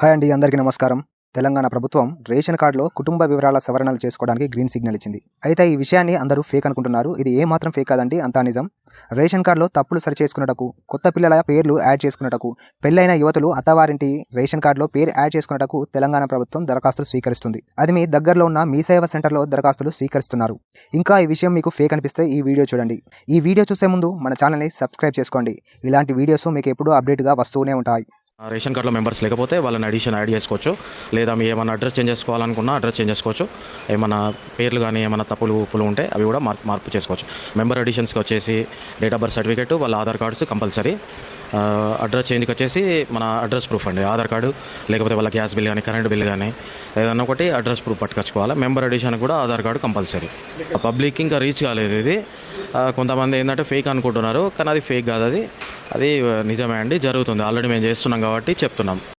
Hi అండి, అందరికీ నమస్కారం. తెలంగాణ ప్రభుత్వం రేషన్ కార్డులో కుటుంబ వివరాల సవరణలు చేసుకోవడానికి గ్రీన్ సిగ్నల్ ఇచ్చింది. అయితే ఈ విషయాన్ని అందరూ ఫేక్ అనుకుంటున్నారు. ఇది ఏమాత్రం ఫేక్ కాదండి, అంతా నిజం. రేషన్ కార్డులో తప్పులు సరిచేసుకున్నటకు, కొత్త పిల్లల పేర్లు యాడ్ చేసుకున్నటకు, పెళ్లైన యువతులు అత్తవారింటి రేషన్ కార్డులో పేరు యాడ్ చేసుకున్నటకు తెలంగాణ ప్రభుత్వం దరఖాస్తులు స్వీకరిస్తుంది. అది మీ దగ్గరలో ఉన్న మీ సేవ సెంటర్లో దరఖాస్తులు స్వీకరిస్తున్నారు. ఇంకా ఈ విషయం మీకు ఫేక్ అనిపిస్తే ఈ వీడియో చూడండి. ఈ వీడియో చూసే ముందు మన ఛానల్ని సబ్స్క్రైబ్ చేసుకోండి. ఇలాంటి వీడియోస్ మీకు ఎప్పుడూ అప్డేట్గా వస్తూనే ఉంటాయి. రేషన్ కార్డులో మెంబర్స్ లేకపోతే వాళ్ళని అడిషన్ యాడ్ చేసుకోవచ్చు. లేదా మీ ఏమైనా అడ్రస్ చేంజ్ చేసుకోవాలనుకున్నా అడ్రస్ చేంజ్ చేసుకోవచ్చు. ఏమైనా పేర్లు కానీ ఏమైనా తప్పులు ఉప్పులు ఉంటే అవి కూడా మార్పు చేసుకోవచ్చు. మెంబర్ అడిషన్స్కి వచ్చేసి డేట్ ఆఫ్ బర్త్ సర్టిఫికేట్, వాళ్ళ ఆధార్ కార్డ్స్ కంపల్సరీ. అడ్రస్ చేంజ్కి వచ్చేసి మన అడ్రస్ ప్రూఫ్ అండి, ఆధార్ కార్డు, లేకపోతే వాళ్ళ గ్యాస్ బిల్ కానీ కరెంట్ బిల్ కానీ ఏదన్నా ఒకటి అడ్రస్ ప్రూఫ్ పట్టుకొచ్చుకోవాలి. మెంబర్ అడిషన్ కూడా ఆధార్ కార్డు కంపల్సరీ. పబ్లిక్ ఇంకా రీచ్ కాలేదు ఇది. కొంతమంది ఏంటంటే ఫేక్ అనుకుంటున్నారు, కానీ అది ఫేక్ కాదు, అది నిజమే అండి, జరుగుతుంది. ఆల్రెడీ మేము చేస్తున్నాం కాబట్టి చెప్తున్నాం.